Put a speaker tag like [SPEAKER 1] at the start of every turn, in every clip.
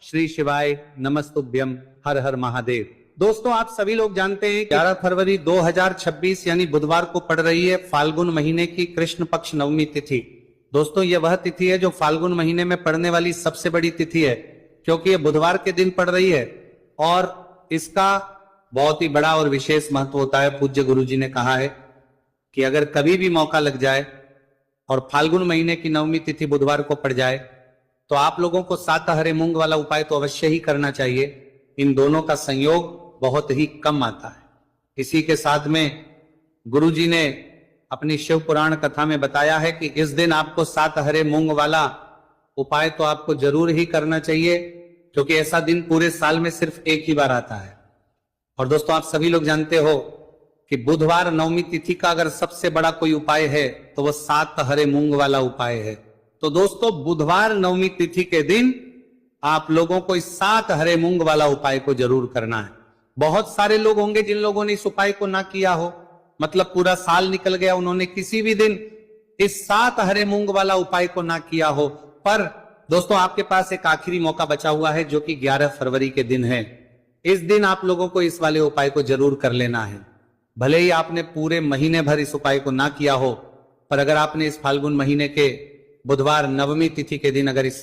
[SPEAKER 1] श्री शिवाय नमस्तुभ्यम, हर हर महादेव। दोस्तों, आप सभी लोग जानते हैं 11 फरवरी 2026 यानी बुधवार को पड़ रही है फाल्गुन महीने की कृष्ण पक्ष नवमी तिथि। दोस्तों, यह वह तिथि है जो फाल्गुन महीने में पड़ने वाली सबसे बड़ी तिथि है, क्योंकि यह बुधवार के दिन पड़ रही है और इसका बहुत ही बड़ा और विशेष महत्व होता है। पूज्य गुरु जी ने कहा है कि अगर कभी भी मौका लग जाए और फाल्गुन महीने की नवमी तिथि बुधवार को पड़ जाए तो आप लोगों को 7 हरे मूंग वाला उपाय तो अवश्य ही करना चाहिए। इन दोनों का संयोग बहुत ही कम आता है। इसी के साथ में गुरु जी ने अपनी शिव पुराण कथा में बताया है कि इस दिन आपको 7 हरे मूंग वाला उपाय तो आपको जरूर ही करना चाहिए, क्योंकि ऐसा दिन पूरे साल में सिर्फ एक ही बार आता है। और दोस्तों, आप सभी लोग जानते हो कि बुधवार नवमी तिथि का अगर सबसे बड़ा कोई उपाय है तो वह 7 हरे मूंग वाला उपाय है। तो दोस्तों, बुधवार नवमी तिथि के दिन आप लोगों को इस 7 हरे मूंग वाला उपाय को जरूर करना है। बहुत सारे लोग होंगे जिन लोगों ने इस उपाय को ना किया हो, मतलब पूरा साल निकल गया, उन्होंने किसी भी दिन इस 7 हरे मूंग वाला उपाय को ना किया हो। पर दोस्तों, आपके पास एक आखिरी मौका बचा हुआ है जो कि 11 फरवरी के दिन है। इस दिन आप लोगों को इस वाले उपाय को जरूर कर लेना है। भले ही आपने पूरे महीने भर इस उपाय को ना किया हो, पर अगर आपने इस फाल्गुन महीने के बुधवार नवमी तिथि के दिन अगर इस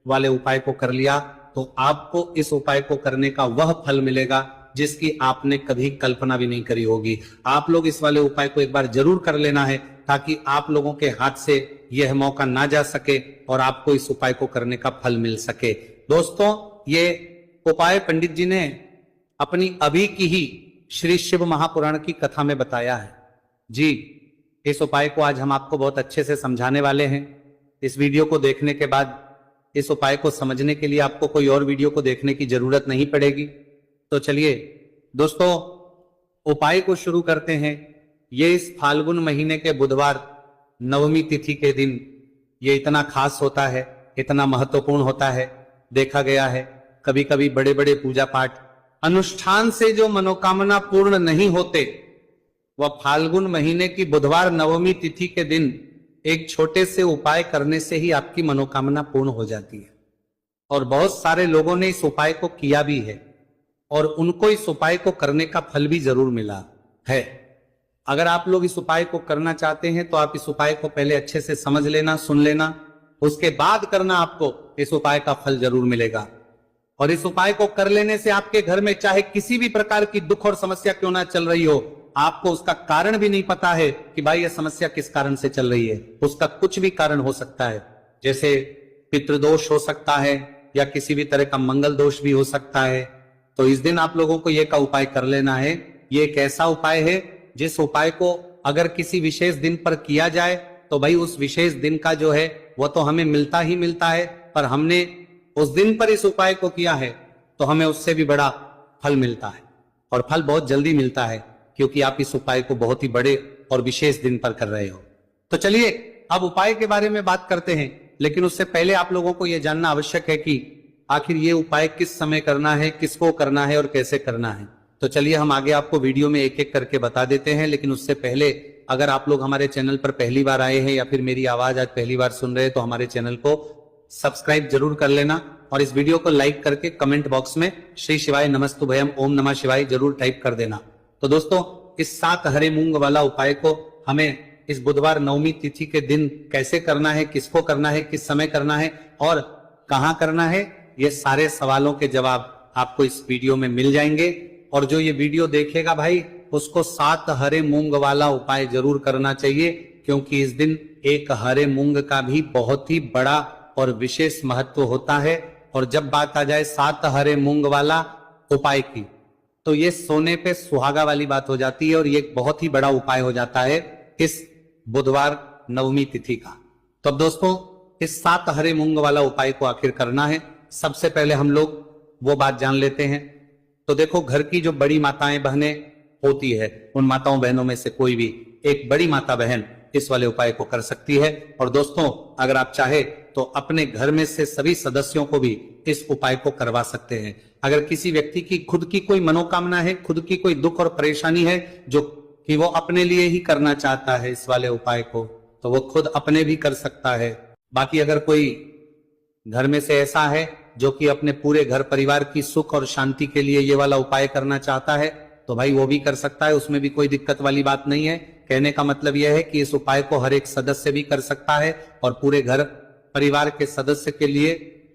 [SPEAKER 1] वाले उपाय को कर लिया तो आपको इस उपाय को करने का वह फल मिलेगा जिसकी आपने कभी कल्पना भी नहीं करी होगी। आप लोग इस वाले उपाय को एक बार जरूर कर लेना है, ताकि आप लोगों के हाथ से यह मौका ना जा सके और आपको इस उपाय को करने का फल मिल सके। दोस्तों, ये उपाय पंडित जी ने अपनी अभी की ही श्री शिव महापुराण की कथा में बताया है जी। इस उपाय को आज हम आपको बहुत अच्छे से समझाने वाले हैं। इस वीडियो को देखने के बाद इस उपाय को समझने के लिए आपको कोई और वीडियो को देखने की जरूरत नहीं पड़ेगी। तो चलिए दोस्तों, उपाय को शुरू करते हैं। ये इस फाल्गुन महीने के बुधवार नवमी तिथि के दिन ये इतना खास होता है, इतना महत्वपूर्ण होता है। देखा गया है कभी कभी बड़े बड़े पूजा पाठ अनुष्ठान से जो मनोकामना पूर्ण नहीं होते, वह फाल्गुन महीने की बुधवार नवमी तिथि के दिन एक छोटे से उपाय करने से ही आपकी मनोकामना पूर्ण हो जाती है। और बहुत सारे लोगों ने इस उपाय को किया भी है और उनको इस उपाय को करने का फल भी जरूर मिला है। अगर आप लोग इस उपाय को करना चाहते हैं तो आप इस उपाय को पहले अच्छे से समझ लेना, सुन लेना, उसके बाद करना, आपको इस उपाय का फल जरूर मिलेगा। और इस उपाय को कर लेने से आपके घर में चाहे किसी भी प्रकार की दुख और समस्या क्यों ना चल रही हो, आपको उसका कारण भी नहीं पता है कि भाई यह समस्या किस कारण से चल रही है, उसका कुछ भी कारण हो सकता है। जैसे पितृदोष हो सकता है या किसी भी तरह का मंगल दोष भी हो सकता है। तो इस दिन आप लोगों को यह का उपाय कर लेना है। ये एक ऐसा उपाय है जिस उपाय को अगर किसी विशेष दिन पर किया जाए तो भाई उस विशेष दिन का जो है वह तो हमें मिलता ही मिलता है, पर हमने उस दिन पर इस उपाय को किया है तो हमें उससे भी बड़ा फल मिलता है। और फल बहुत जल्दी मिलता है, क्योंकि आप इस उपाय को बहुत ही बड़े और विशेष दिन पर कर रहे हो। तो चलिए अब उपाय के बारे में बात करते हैं, लेकिन उससे पहले आप लोगों को यह जानना आवश्यक है कि आखिर ये उपाय किस समय करना है, किसको करना है और कैसे करना है। तो चलिए हम आगे आपको वीडियो में एक एक करके बता देते हैं। लेकिन उससे पहले अगर आप लोग हमारे चैनल पर पहली बार आए हैं या फिर मेरी आवाज आज पहली बार सुन रहे हैं तो हमारे चैनल को सब्सक्राइब जरूर कर लेना और इस वीडियो को लाइक करके कमेंट बॉक्स में श्री शिवाय नमस्तुभयम ओम नमः शिवाय जरूर टाइप कर देना। तो दोस्तों, इस 7 हरे मूंग वाला उपाय को हमें इस बुधवार नवमी तिथि के दिन कैसे करना है, किसको करना है, किस समय करना है और कहां करना है, ये सारे सवालों के जवाब आपको इस वीडियो में मिल जाएंगे। और जो ये वीडियो देखेगा भाई, उसको 7 हरे मूंग वाला उपाय जरूर करना चाहिए, क्योंकि इस दिन एक हरे मूंग का भी बहुत ही बड़ा और विशेष महत्व होता है। और जब बात आ जाए 7 हरे मूंग वाला उपाय की, तो ये सोने पे सुहागा वाली बात हो जाती है और ये एक बहुत ही बड़ा उपाय हो जाता है इस बुधवार नवमी तिथि का। तो अब दोस्तों, इस 7 हरे मूंग वाला उपाय को आखिर करना है, सबसे पहले हम लोग वो बात जान लेते हैं। तो देखो, घर की जो बड़ी माताएं बहनें होती है, उन माताओं बहनों में से कोई भी एक बड़ी माता बहन इस वाले उपाय को कर सकती है। और दोस्तों, अगर आप चाहे तो अपने घर में से सभी सदस्यों को भी इस उपाय को करवा सकते हैं। अगर किसी व्यक्ति की खुद की कोई मनोकामना है, खुद की कोई दुख और परेशानी है जो कि वो अपने लिए ही करना चाहता है इस वाले उपाय को, तो वो खुद अपने भी कर सकता है। बाकी अगर कोई घर में से ऐसा है जो कि अपने पूरे घर परिवार की सुख और शांति के लिए ये वाला उपाय करना चाहता है, तो भाई वो भी कर सकता है, उसमें भी कोई दिक्कत वाली बात नहीं है। कहने का मतलब यह है कि इस उपाय को हर एक सदस्य भी कर सकता है और पूरे घर परिवार के सदस्य के लिए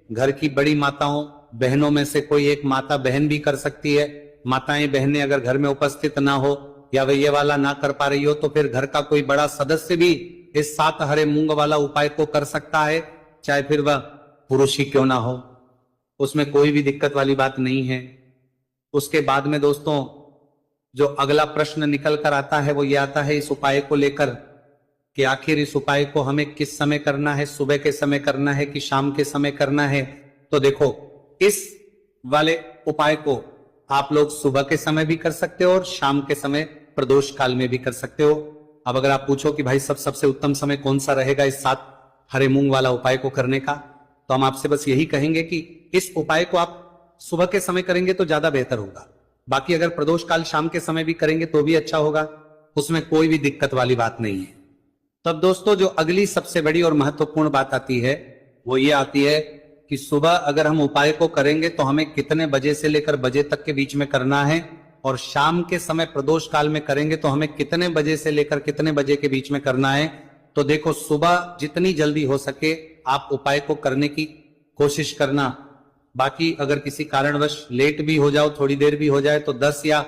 [SPEAKER 1] घर की बड़ी माताओं बहनों में से कोई एक माता बहन भी कर सकती है। माताएं बहनें अगर घर में उपस्थित ना हो या वे ये वाला ना कर पा रही हो तो फिर घर का कोई बड़ा सदस्य भी इस 7 हरे मूंग वाला उपाय को कर सकता है, चाहे फिर वह पुरुष ही क्यों ना हो, उसमें कोई भी दिक्कत वाली बात नहीं है। उसके बाद में दोस्तों जो अगला प्रश्न निकल कर आता है वो ये आता है इस उपाय को लेकर कि आखिर इस उपाय को हमें किस समय करना है, सुबह के समय करना है कि शाम के समय करना है। तो देखो, इस वाले उपाय को आप लोग सुबह के समय भी कर सकते हो और शाम के समय प्रदोष काल में भी कर सकते हो। अब अगर आप पूछो कि भाई सबसे उत्तम समय कौन सा रहेगा इस 7 हरे मूंग वाला उपाय को करने का, तो हम आपसे बस यही कहेंगे कि इस उपाय को आप सुबह के समय करेंगे तो ज्यादा बेहतर होगा। बाकी अगर प्रदोष काल शाम के समय भी करेंगे तो भी अच्छा होगा, उसमें कोई भी दिक्कत वाली बात नहीं है। तब दोस्तों जो अगली सबसे बड़ी और महत्वपूर्ण बात आती है वो ये आती है कि सुबह अगर हम उपाय को करेंगे तो हमें कितने बजे से लेकर बजे तक के बीच में करना है, और शाम के समय प्रदोष काल में करेंगे तो हमें कितने बजे से लेकर कितने बजे के बीच में करना है। तो देखो, सुबह जितनी जल्दी हो सके आप उपाय को करने की कोशिश करना। बाकी अगर किसी कारणवश लेट भी हो जाओ, थोड़ी देर भी हो जाए, तो 10 या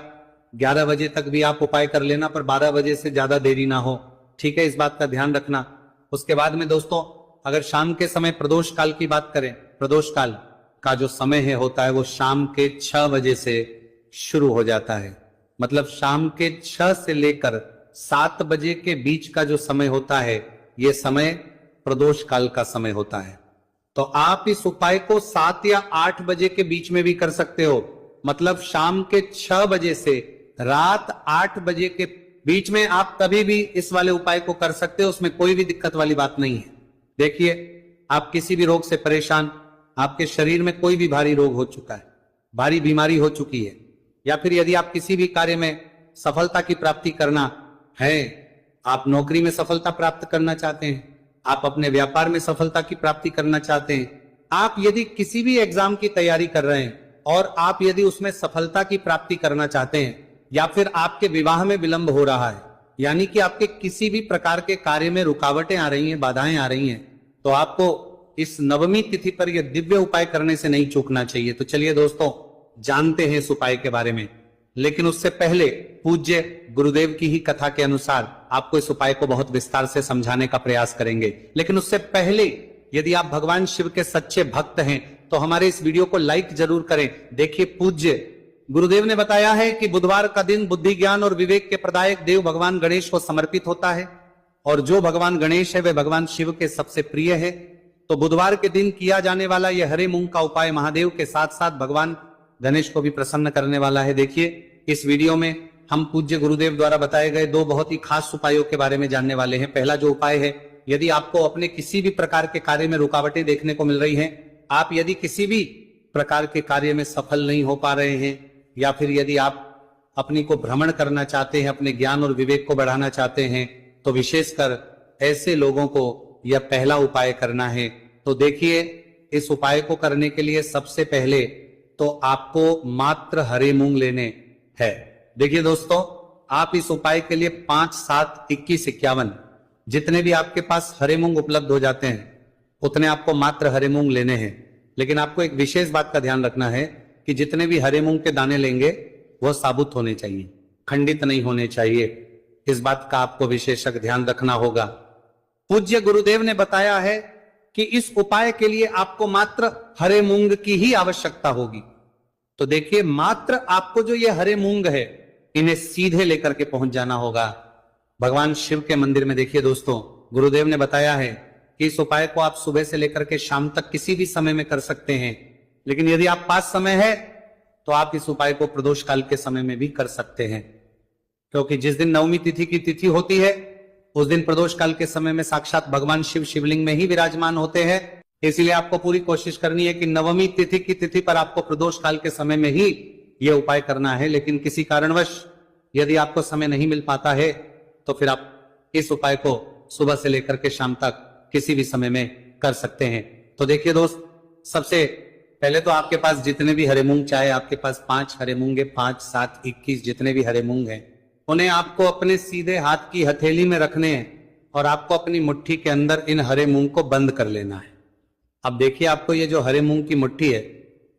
[SPEAKER 1] 11 बजे तक भी आप उपाय कर लेना, पर 12 बजे से ज्यादा देरी ना हो, ठीक है, इस बात का ध्यान रखना। उसके बाद में दोस्तों अगर शाम के समय प्रदोष काल की बात करें, प्रदोष काल का जो समय है होता है वो शाम के 6 बजे से शुरू हो जाता है। मतलब शाम के 6 से लेकर 7 बजे के बीच का जो समय होता है ये समय प्रदोष काल का समय होता है। तो आप इस उपाय को 7 या 8 बजे के बीच में भी कर सकते हो। मतलब शाम के 6 बजे से रात 8 बजे के बीच में आप कभी भी इस वाले उपाय को कर सकते हो, उसमें कोई भी दिक्कत वाली बात नहीं है। देखिए, आप किसी भी रोग से परेशान, आपके शरीर में कोई भी भारी रोग हो चुका है, भारी बीमारी हो चुकी है, या फिर यदि आप किसी भी कार्य में सफलता की प्राप्ति करना है, आप नौकरी में सफलता प्राप्त करना चाहते हैं, आप अपने व्यापार में सफलता की प्राप्ति करना चाहते हैं, आप यदि किसी भी एग्जाम की तैयारी कर रहे हैं और आप यदि उसमें सफलता की प्राप्ति करना चाहते हैं, या फिर आपके विवाह में विलंब हो रहा है, यानी कि आपके किसी भी प्रकार के कार्य में रुकावटें आ रही हैं, बाधाएं आ रही हैं, तो आपको इस नवमी तिथि पर यह दिव्य उपाय करने से नहीं चूकना चाहिए। तो चलिए दोस्तों जानते हैं इस उपाय के बारे में, लेकिन उससे पहले पूज्य गुरुदेव की ही कथा के अनुसार आपको इस उपाय को बहुत विस्तार से समझाने का प्रयास करेंगे। लेकिन उससे पहले यदि आप भगवान शिव के सच्चे भक्त हैं तो हमारे इस वीडियो को लाइक जरूर करें। देखिए, पूज्य गुरुदेव ने बताया है कि बुधवार का दिन बुद्धि ज्ञान और विवेक के प्रदायक देव भगवान गणेश को समर्पित होता है, और जो भगवान गणेश है वे भगवान शिव के सबसे प्रिय है। तो बुधवार के दिन किया जाने वाला यह हरे मूंग का उपाय महादेव के साथ साथ भगवान गणेश को भी प्रसन्न करने वाला है। देखिए, इस वीडियो में हम पूज्य गुरुदेव द्वारा बताए गए 2 बहुत ही खास उपायों के बारे में जानने वाले हैं। पहला जो उपाय है, यदि आपको अपने किसी भी प्रकार के कार्य में रुकावटें देखने को मिल रही हैं, आप यदि किसी भी प्रकार के कार्य में सफल नहीं हो पा रहे हैं, या फिर यदि आप अपनी को भ्रमण करना चाहते हैं, अपने ज्ञान और विवेक को बढ़ाना चाहते हैं, तो विशेषकर ऐसे लोगों को यह पहला उपाय करना है। तो देखिए, इस उपाय को करने के लिए सबसे पहले तो आपको मात्र हरे मूंग लेने हैं। देखिए दोस्तों, आप इस उपाय के लिए 5, 7, 21, 51 जितने भी आपके पास हरे मूंग उपलब्ध हो जाते हैं उतने आपको मात्र हरे मूंग लेने हैं। लेकिन आपको एक विशेष बात का ध्यान रखना है कि जितने भी हरे मूंग के दाने लेंगे वह साबुत होने चाहिए, खंडित नहीं होने चाहिए। इस बात का आपको विशेषक ध्यान रखना होगा। पूज्य गुरुदेव ने बताया है कि इस उपाय के लिए आपको मात्र हरे मूंग की ही आवश्यकता होगी। तो देखिए, मात्र आपको जो ये हरे मूंग है इन्हें सीधे लेकर के पहुंच जाना होगा भगवान शिव के मंदिर में। देखिए दोस्तों, गुरुदेव ने बताया है कि इस उपाय को आप सुबह से लेकर के शाम तक किसी भी समय में कर सकते हैं, लेकिन यदि आप पास समय है तो आप इस उपाय को प्रदोष काल के समय में भी कर सकते हैं, क्योंकि जिस दिन नवमी तिथि की तिथि होती है उस दिन प्रदोष काल के समय में साक्षात भगवान शिव शिवलिंग में ही विराजमान होते हैं। इसलिए आपको पूरी कोशिश करनी है कि नवमी तिथि की तिथि पर आपको प्रदोष काल के समय में ही यह उपाय करना है। लेकिन किसी कारणवश यदि आपको समय नहीं मिल पाता है तो फिर आप इस उपाय को सुबह से लेकर के शाम तक किसी भी समय में कर सकते हैं। तो देखिए दोस्त, सबसे पहले तो आपके पास जितने भी हरे मूंग, चाहे आपके पास 5 हरे मूंग है, 5, 7, 21 जितने भी हरे मूंग हैं, उन्हें आपको अपने सीधे हाथ की हथेली में रखने हैं और आपको अपनी मुट्ठी के अंदर इन हरे मूंग को बंद कर लेना है। अब देखिए, आपको ये जो हरे मूंग की मुट्ठी है,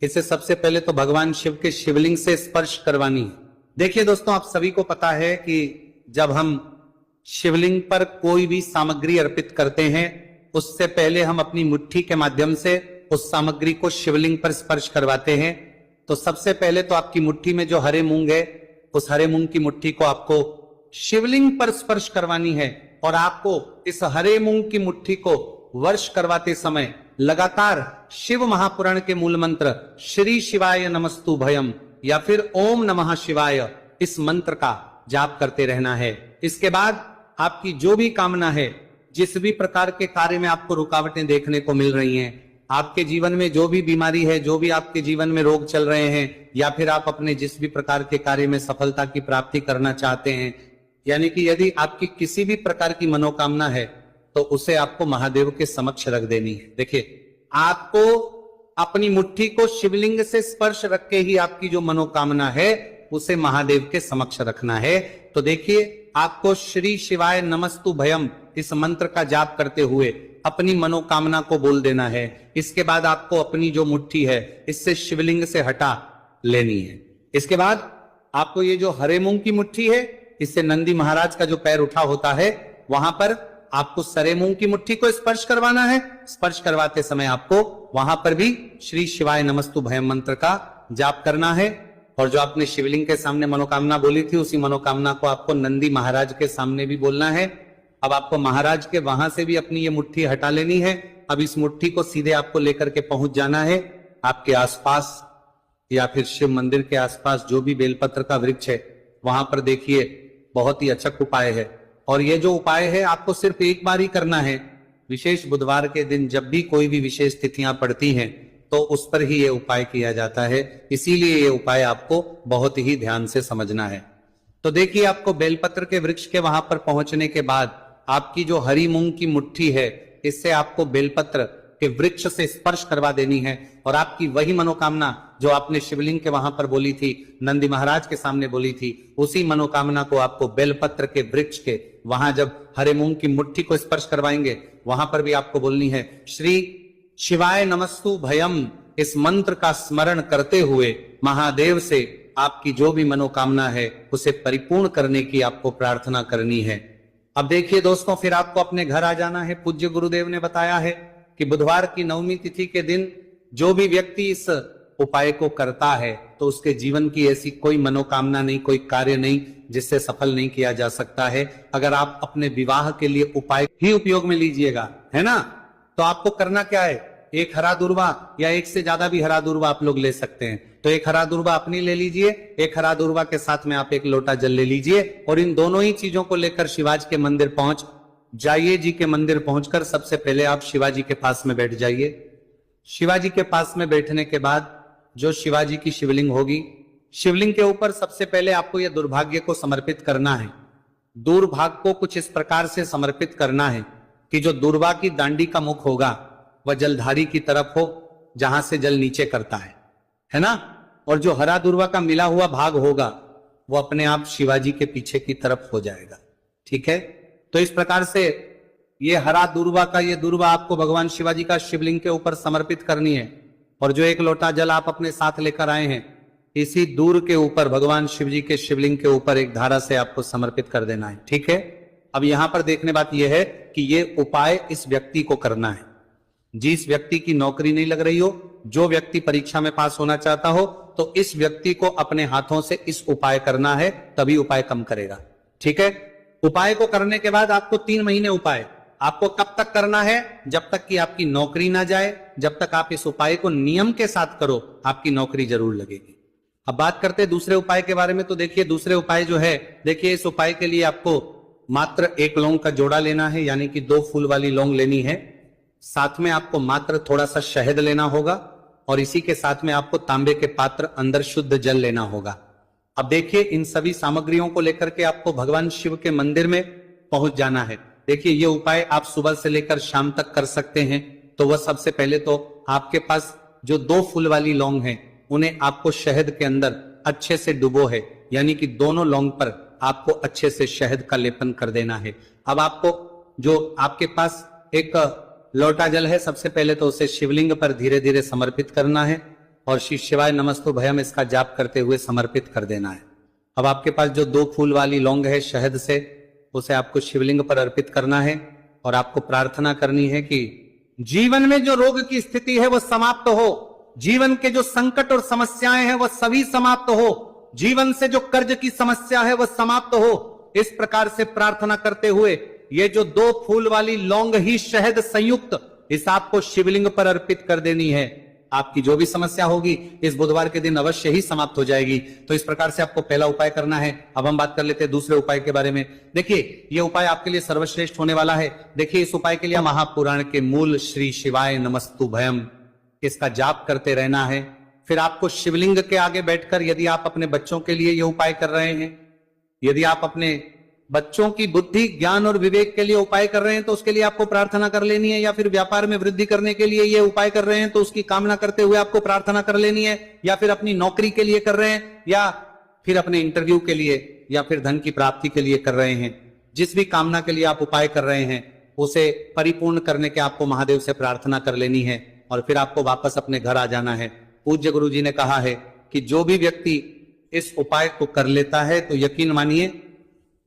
[SPEAKER 1] इसे सबसे पहले तो भगवान शिव के शिवलिंग से स्पर्श करवानी है। देखिए दोस्तों, आप सभी को पता है कि जब हम शिवलिंग पर कोई भी सामग्री अर्पित करते हैं, उससे पहले हम अपनी मुट्ठी के माध्यम से उस सामग्री को शिवलिंग पर स्पर्श करवाते हैं। तो सबसे पहले तो आपकी मुट्ठी में जो हरे मूंग है, उस हरे मूंग की मुट्ठी को आपको शिवलिंग पर स्पर्श करवानी है और आपको इस हरे मूंग की मुट्ठी को वर्ष करवाते समय लगातार शिव महापुराण के मूल मंत्र श्री शिवाय नमस्तु भयम या फिर ओम नमः शिवाय, इस मंत्र का जाप करते रहना है। इसके बाद आपकी जो भी कामना है, जिस भी प्रकार के कार्य में आपको रुकावटें देखने को मिल रही हैं, आपके जीवन में जो भी बीमारी है, जो भी आपके जीवन में रोग चल रहे हैं, या फिर आप अपने जिस भी प्रकार के कार्य में सफलता की प्राप्ति करना चाहते हैं, यानी कि यदि आपकी किसी भी प्रकार की मनोकामना है, तो उसे आपको महादेव के समक्ष रख देनी है। देखिए, आपको अपनी मुट्ठी को शिवलिंग से स्पर्श रख के ही आपकी जो मनोकामना है उसे महादेव के समक्ष रखना है। तो देखिए, आपको श्री शिवाय नमस्तु भयम इस मंत्र का जाप करते हुए अपनी मनोकामना को बोल देना है। इसके बाद आपको अपनी जो मुट्ठी है, इससे शिवलिंग से हटा लेनी है। इसके बाद आपको ये जो हरे मूंग की मुट्ठी है, इससे नंदी महाराज का जो पैर उठा होता है, वहां पर आपको सरे मूंग की मुट्ठी को स्पर्श करवाना है। स्पर्श करवाते समय आपको वहां पर भी श्री शिवाय नमस्तु भयम मंत्र का जाप करना है। और जो आपने शिवलिंग के सामने मनोकामना बोली थी, उसी मनोकामना को आपको नंदी महाराज के सामने भी बोलना है। अब आपको महाराज के वहां से भी अपनी ये मुट्ठी हटा लेनी है। अब इस मुट्ठी को सीधे आपको लेकर के पहुंच जाना है आपके आसपास या फिर शिव मंदिर के आसपास जो भी बेलपत्र का वृक्ष है, वहां पर देखिए बहुत ही अचक उपाय है। और ये जो उपाय है आपको सिर्फ एक बार ही करना है। विशेष बुधवार के दिन जब भी कोई भी विशेष तिथियां पड़ती हैं, तो उस पर ही ये उपाय किया जाता है। इसीलिए ये उपाय आपको बहुत ही ध्यान से समझना है। तो देखिए, आपको बेलपत्र के वृक्ष के वहां पर पहुंचने के बाद आपकी जो हरी मूंग की मुट्ठी है, इससे आपको बेलपत्र के वृक्ष से स्पर्श करवा देनी है और आपकी वही मनोकामना जो आपने शिवलिंग के वहां पर बोली थी, नंदी महाराज के सामने बोली थी, उसी मनोकामना को आपको बेलपत्र के वृक्ष के वहां जब हरे मूंग की मुट्ठी को स्पर्श करवाएंगे, वहां पर भी आपको बोलनी है श्री शिवाय नमस्तु भयम। इस मंत्र का स्मरण करते हुए महादेव से आपकी जो भी मनोकामना है उसे परिपूर्ण करने की आपको प्रार्थना करनी है। अब देखिए दोस्तों, फिर आपको अपने घर आ जाना है। पूज्य गुरुदेव ने बताया है कि बुधवार की नवमी तिथि के दिन जो भी व्यक्ति इस उपाय को करता है, तो उसके जीवन की ऐसी कोई मनोकामना नहीं, कोई कार्य नहीं जिससे सफल नहीं किया जा सकता है। अगर आप अपने विवाह के लिए उपाय ही उपयोग में लीजिएगा, है ना, तो आपको करना क्या है, एक हरा दूर्वा या एक से ज्यादा भी हरा दूर्वा आप लोग ले सकते हैं। तो एक हरा दूर्वा अपनी ले लीजिए, एक हरा दूर्वा के साथ में आप एक लोटा जल ले लीजिए और इन दोनों ही चीजों को लेकर शिवाजी के मंदिर पहुंच जाइए। जी के मंदिर पहुंचकर सबसे पहले आप शिवाजी के पास में बैठ जाइए। शिवाजी के पास में बैठने के बाद जो शिवाजी की शिवलिंग होगी, शिवलिंग के ऊपर सबसे पहले आपको यह दुर्भाग्य को समर्पित करना है। दुर्भाग्य को कुछ इस प्रकार से समर्पित करना है कि जो दूर्वा की दांडी का मुख होगा वह जलधारी की तरफ हो, जहां से जल नीचे करता है ना, और जो हरा दूर्वा का मिला हुआ भाग होगा वो अपने आप शिवाजी के पीछे की तरफ हो जाएगा। ठीक है, तो इस प्रकार से ये हरा दूर्वा का ये दूर्वा आपको भगवान शिवाजी का शिवलिंग के ऊपर समर्पित करनी है। और जो एक लोटा जल आप अपने साथ लेकर आए हैं, इसी दूर के ऊपर भगवान शिवजी के शिवलिंग के ऊपर एक धारा से आपको समर्पित कर देना है। ठीक है, अब यहां पर देखने बात यह है कि ये उपाय इस व्यक्ति को करना है जिस व्यक्ति की नौकरी नहीं लग रही हो, जो व्यक्ति परीक्षा में पास होना चाहता हो, तो इस व्यक्ति को अपने हाथों से इस उपाय करना है, तभी उपाय कम करेगा। ठीक है, उपाय को करने के बाद आपको 3 महीने उपाय आपको कब तक करना है, जब तक कि आपकी नौकरी ना जाए। जब तक आप इस उपाय को नियम के साथ करो, आपकी नौकरी जरूर लगेगी। अब बात करते हैं दूसरे उपाय के बारे में। तो देखिए, दूसरे उपाय जो है, देखिए इस उपाय के लिए आपको मात्र 1 लौंग का जोड़ा लेना है, यानी कि 2 फूल वाली लौंग लेनी है। साथ में आपको मात्र थोड़ा सा शहद लेना होगा और इसी के साथ में आपको तांबे के पात्र अंदर शुद्ध जल लेना होगा। अब देखिए, इन सभी सामग्रियों को लेकर के आपको भगवान शिव के मंदिर में पहुंच जाना है। देखिए, ये उपाय आप सुबह से लेकर शाम तक कर सकते हैं। तो वह सबसे पहले तो आपके पास जो 2 फूल वाली लौंग है उन्हें आपको शहद के अंदर अच्छे से डुबो है, यानी कि दोनों लौंग पर आपको अच्छे से शहद का लेपन कर देना है। अब आपको जो आपके पास एक लोटा जल है, सबसे पहले तो उसे शिवलिंग पर धीरे धीरे समर्पित करना है और श्री शिवाय नमस्तु भयम इसका जाप करते हुए समर्पित कर देना है। अब आपके पास जो 2 फूल वाली लौंग है शहद से, उसे आपको शिवलिंग पर अर्पित करना है और आपको प्रार्थना करनी है कि जीवन में जो रोग की स्थिति है वह समाप्त हो, जीवन के जो संकट और समस्याएं हैं वह सभी समाप्त हो, जीवन से जो कर्ज की समस्या है वह समाप्त हो। इस प्रकार से प्रार्थना करते हुए ये जो 2 फूल वाली लौंग ही शहद संयुक्त इस आपको शिवलिंग पर अर्पित कर देनी है। आपकी जो भी समस्या होगी इस बुधवार के दिन अवश्य ही समाप्त हो जाएगी। तो इस प्रकार से आपको पहला उपाय करना है। अब हम बात कर लेते हैं दूसरे उपाय के बारे में। देखिए ये उपाय आपके लिए सर्वश्रेष्ठ होने वाला है। देखिए इस उपाय के लिए महापुराण के मूल श्री शिवाय नमस्तु भयम इसका जाप करते रहना है। फिर आपको शिवलिंग के आगे बैठकर, यदि आप अपने बच्चों के लिए ये उपाय कर रहे हैं, यदि आप अपने बच्चों की बुद्धि ज्ञान और विवेक के लिए उपाय कर रहे हैं तो उसके लिए आपको प्रार्थना कर लेनी है, या फिर व्यापार में वृद्धि करने के लिए ये उपाय कर रहे हैं तो उसकी कामना करते हुए आपको प्रार्थना कर लेनी है, या फिर अपनी नौकरी के लिए कर रहे हैं, या फिर अपने इंटरव्यू के लिए, या फिर धन की प्राप्ति के लिए कर रहे हैं। जिस भी कामना के लिए आप उपाय कर रहे हैं उसे परिपूर्ण करने के आपको महादेव से प्रार्थना कर लेनी है और फिर आपको वापस अपने घर आ जाना है। पूज्य गुरु जी ने कहा है कि जो भी व्यक्ति इस उपाय को कर लेता है तो यकीन मानिए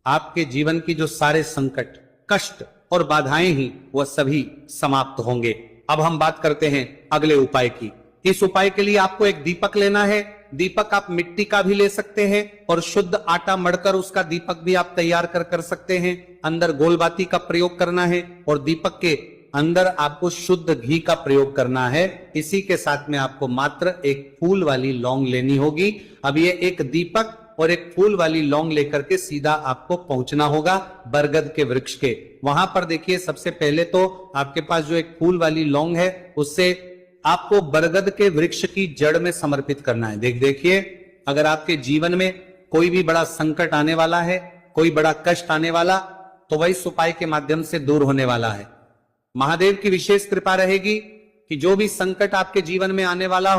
[SPEAKER 1] आपके जीवन की जो सारे संकट, कष्ट और बाधाएं ही वह सभी समाप्त होंगे। अब हम बात करते हैं अगले उपाय की। इस उपाय के लिए आपको एक दीपक लेना है। दीपक आप मिट्टी का भी ले सकते हैं और शुद्ध आटा मढ़कर उसका दीपक भी आप तैयार कर सकते हैं। अंदर गोलबाती का प्रयोग करना है और दीपक के अंदर आपको शुद्ध घी का प्रयोग करना है। इसी के साथ में आपको मात्र एक फूल वाली लौंग लेनी होगी। अब ये एक दीपक और एक फूल वाली लौंग लेकर के सीधा आपको पहुंचना होगा बरगद के वृक्ष के। वहां पर देखिए सबसे पहले तो आपके पास जो एक फूल वाली लौंग है उससे आपको बरगद के वृक्ष की जड़ में समर्पित करना है। देखिए अगर आपके जीवन में कोई भी बड़ा संकट आने वाला है, कोई बड़ा कष्ट आने वाला, तो वह इस उपाय के माध्यम से दूर होने वाला है। महादेव की विशेष कृपा रहेगी कि जो भी संकट आपके जीवन में आने वाला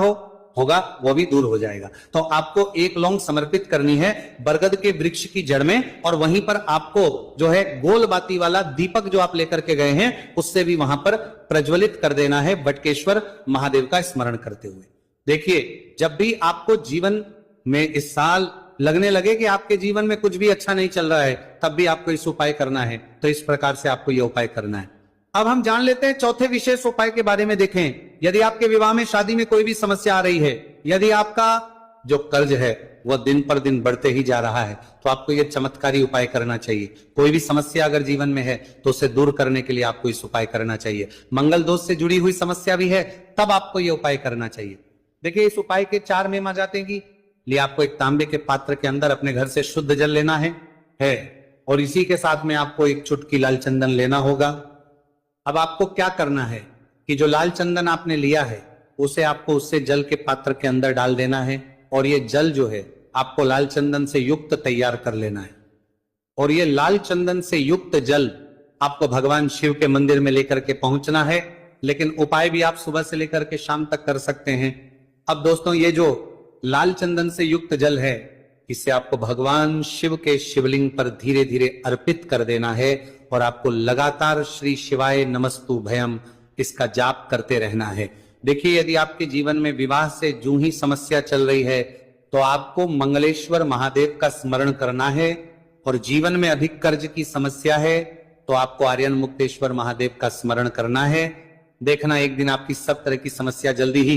[SPEAKER 1] होगा वो भी दूर हो जाएगा। तो आपको एक लौंग समर्पित करनी है बरगद के वृक्ष की जड़ में और वहीं पर आपको जो है गोल बाती वाला दीपक जो आप लेकर के गए हैं उससे भी वहां पर प्रज्वलित कर देना है बटकेश्वर महादेव का स्मरण करते हुए। देखिए जब भी आपको जीवन में इस साल लगने लगे कि आपके जीवन में कुछ भी अच्छा नहीं चल रहा है तब भी आपको इस उपाय करना है। तो इस प्रकार से आपको यह उपाय करना है। अब हम जान लेते हैं चौथे विशेष उपाय के बारे में। देखें यदि आपके विवाह में शादी में कोई भी समस्या आ रही है, यदि आपका जो कर्ज है वह दिन पर दिन बढ़ते ही जा रहा है, तो आपको यह चमत्कारी उपाय करना चाहिए। कोई भी समस्या अगर जीवन में है तो उसे दूर करने के लिए आपको इस उपाय करना चाहिए। मंगल दोष से जुड़ी हुई समस्या भी है तब आपको यह उपाय करना चाहिए। देखिए इस उपाय के 4 नियम आ जाते हैं कि लिए आपको एक तांबे के पात्र के अंदर अपने घर से शुद्ध जल लेना है और इसी के साथ में आपको एक चुटकी लाल चंदन लेना होगा। अब आपको क्या करना है कि जो लाल चंदन आपने लिया है उसे आपको उससे जल के पात्र के अंदर डाल देना है और ये जल जो है आपको लाल चंदन से युक्त तैयार कर लेना है और ये लाल चंदन से युक्त जल आपको भगवान शिव के मंदिर में लेकर के पहुंचना है। लेकिन उपाय भी आप सुबह से लेकर के शाम तक कर सकते हैं। अब दोस्तों ये जो लाल चंदन से युक्त जल है इसे आपको भगवान शिव के शिवलिंग पर धीरे धीरे अर्पित कर देना है और आपको लगातार श्री शिवाय नमस्तु भयम इसका जाप करते रहना है। देखिए यदि आपके जीवन में विवाह से जूं ही समस्या चल रही है तो आपको मंगलेश्वर महादेव का स्मरण करना है और जीवन में अधिक कर्ज की समस्या है तो आपको आर्यन मुक्तेश्वर महादेव का स्मरण करना है। देखना एक दिन आपकी सब तरह की समस्या जल्दी ही